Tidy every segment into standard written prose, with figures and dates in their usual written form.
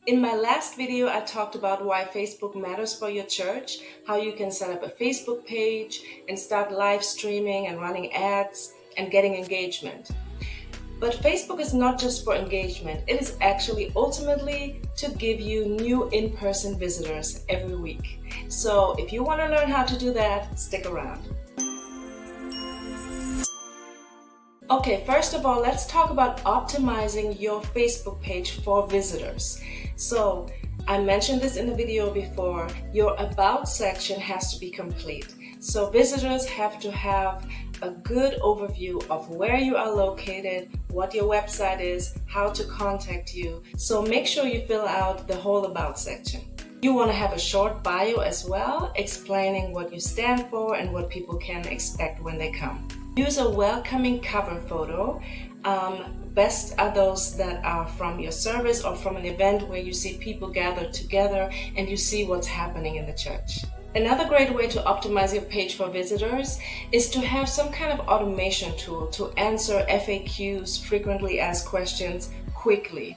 In my last video, I talked about why Facebook matters for your church, how you can set up a Facebook page and start live streaming and running ads and getting engagement. But Facebook is not just for engagement, it is actually ultimately to give you new in-person visitors every week. So if you want to learn how to do that, stick around. Okay, first of all, let's talk about optimizing your Facebook page for visitors. So I mentioned this in the video before, your About section has to be complete. So visitors have to have a good overview of where you are located, what your website is, how to contact you. So make sure you fill out the whole About section. You want to have a short bio as well, explaining what you stand for and what people can expect when they come. Use a welcoming cover photo. Best are those that are from your service or from an event where you see people gathered together and you see what's happening in the church. Another great way to optimize your page for visitors is to have some kind of automation tool to answer FAQs, frequently asked questions, quickly.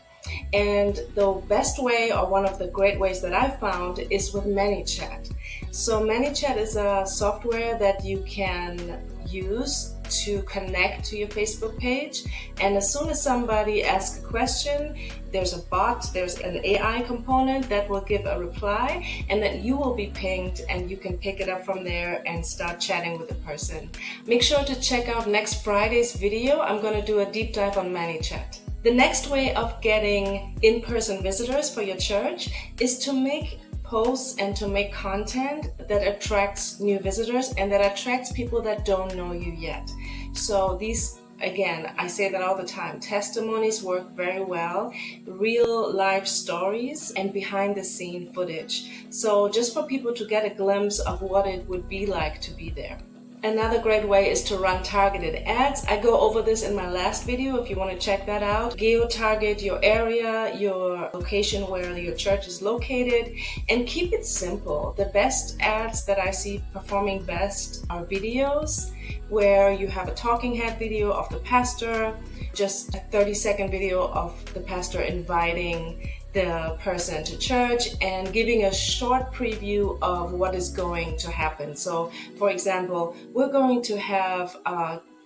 And the best way, or one of the great ways that I've found, is with ManyChat. So ManyChat is a software that you can use to connect to your Facebook page, and as soon as somebody asks a question, there's a bot, there's an AI component that will give a reply, and then you will be pinged and you can pick it up from there and start chatting with the person. Make sure to check out next Friday's video. I'm going to do a deep dive on ManyChat. The next way of getting in-person visitors for your church is to make posts and to make content that attracts new visitors and that attracts people that don't know you yet. So these, again, I say that all the time, testimonies work very well, real life stories and behind the scene footage. So just for people to get a glimpse of what it would be like to be there. Another great way is to run targeted ads. I go over this in my last video if you want to check that out. Geo-target your area, your location where your church is located, and keep it simple. The best ads that I see performing best are videos where you have a talking head video of the pastor, just a 30-second video of the pastor inviting the person to church and giving a short preview of what is going to happen. So, for example, we're going to have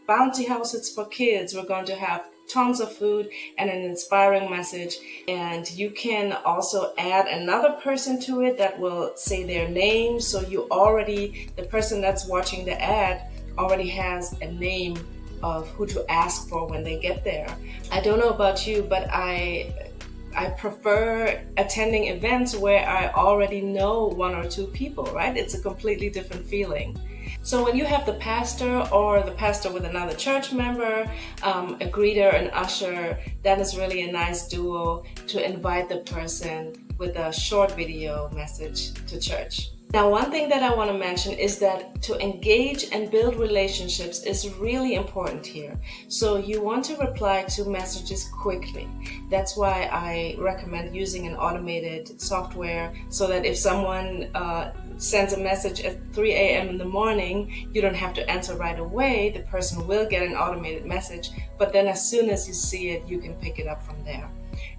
bouncy houses for kids. We're going to have tons of food and an inspiring message. And you can also add another person to it that will say their name. So the person that's watching the ad already has a name of who to ask for when they get there. I don't know about you, but I prefer attending events where I already know one or two people, right? It's a completely different feeling. So when you have the pastor or the pastor with another church member, a greeter, an usher, that is really a nice duo to invite the person with a short video message to church. Now, one thing that I want to mention is that to engage and build relationships is really important here. So you want to reply to messages quickly. That's why I recommend using an automated software so that if someone sends a message at 3 a.m. in the morning, you don't have to answer right away. The person will get an automated message, but then as soon as you see it, you can pick it up from there.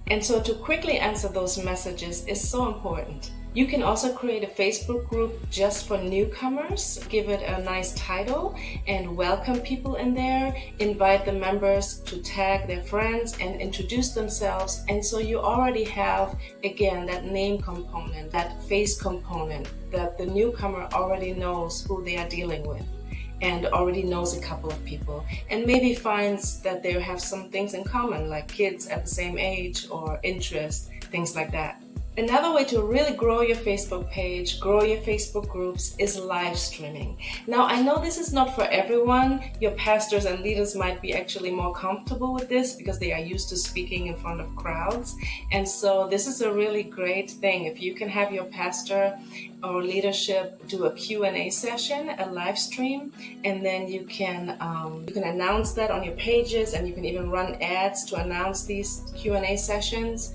And so to quickly answer those messages is so important. You can also create a Facebook group just for newcomers, give it a nice title and welcome people in there, invite the members to tag their friends and introduce themselves. And so you already have, again, that name component, that face component, that the newcomer already knows who they are dealing with and already knows a couple of people and maybe finds that they have some things in common, like kids at the same age or interest, things like that. Another way to really grow your Facebook page, grow your Facebook groups, is live streaming. Now, I know this is not for everyone. Your pastors and leaders might be actually more comfortable with this because they are used to speaking in front of crowds. And so this is a really great thing. If you can have your pastor or leadership do a Q&A session, a live stream, and then you can announce that on your pages, and you can even run ads to announce these Q&A sessions.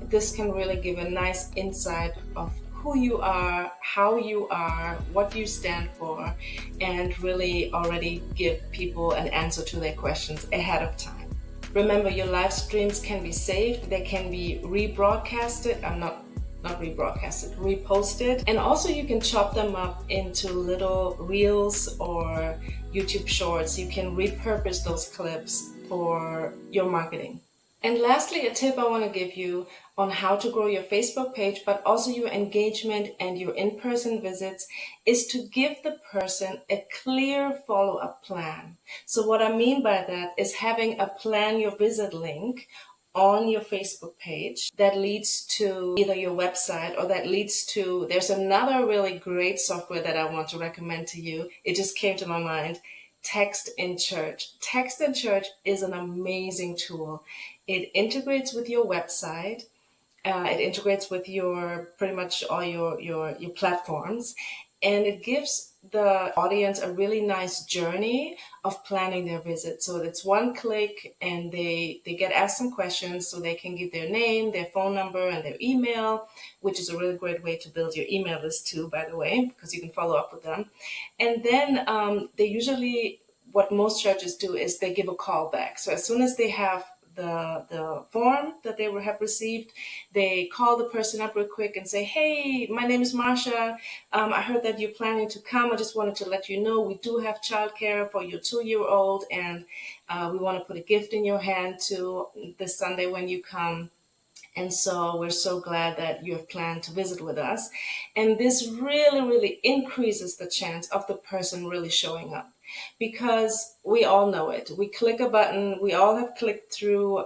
This can really give a nice insight of who you are, how you are, what you stand for, and really already give people an answer to their questions ahead of time. Remember, your live streams can be saved, they can be rebroadcasted. Not rebroadcasted, reposted. And also you can chop them up into little reels or YouTube shorts. You can repurpose those clips for your marketing. And lastly, a tip I want to give you on how to grow your Facebook page, but also your engagement and your in-person visits, is to give the person a clear follow-up plan. So what I mean by that is having a plan your visit link on your Facebook page that leads to either your website or that leads to, there's another really great software that I want to recommend to you. It just came to my mind. Text in Church. Text in Church is an amazing tool. It integrates with your website. It integrates with your pretty much all your platforms, and it gives the audience a really nice journey of planning their visit. So it's one click, and they get asked some questions, so they can give their name, their phone number, and their email, which is a really great way to build your email list too, by the way, because you can follow up with them. And then they usually, what most churches do is they give a call back. So as soon as they have the form that they will have received, they call the person up real quick and say, hey, my name is Marsha. I heard that you're planning to come. I just wanted to let you know we do have childcare for your 2-year-old, and we want to put a gift in your hand too this Sunday when you come. And so we're so glad that you have planned to visit with us. And this really, really increases the chance of the person really showing up, because we all know it. We click a button. We all have clicked through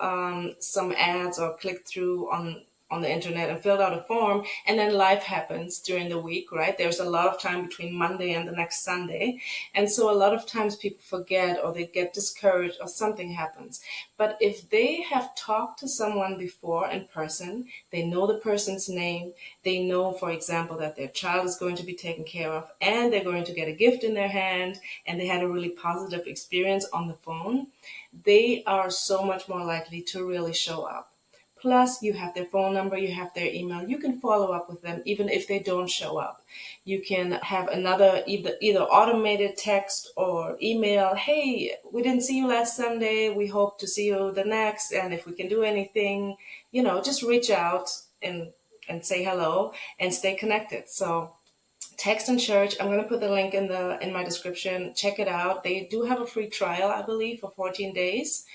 some ads or clicked through on the internet and filled out a form, and then life happens during the week, right? There's a lot of time between Monday and the next Sunday. And so a lot of times people forget, or they get discouraged, or something happens. But if they have talked to someone before in person, they know the person's name, they know, for example, that their child is going to be taken care of, and they're going to get a gift in their hand, and they had a really positive experience on the phone, they are so much more likely to really show up. Plus, you have their phone number, you have their email. You can follow up with them even if they don't show up. You can have another either automated text or email. Hey, we didn't see you last Sunday. We hope to see you the next. And if we can do anything, just reach out and say hello and stay connected. So Text in Church, I'm going to put the link in my description. Check it out. They do have a free trial, I believe, for 14 days.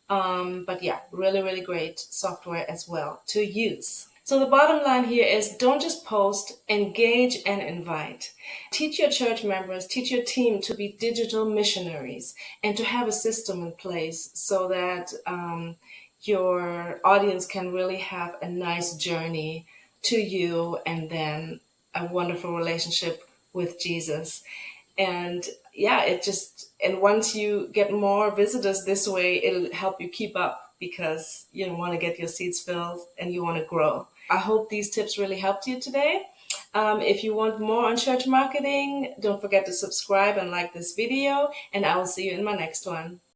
But yeah, really, really great software as well to use. So the bottom line here is, don't just post, engage and invite. Teach your church members, teach your team to be digital missionaries and to have a system in place so that your audience can really have a nice journey to you, and then a wonderful relationship with Jesus. And yeah, and once you get more visitors this way, it'll help you keep up, because you want to get your seats filled and you want to grow. I hope these tips really helped you today. If you want more on church marketing, don't forget to subscribe and like this video, and I will see you in my next one.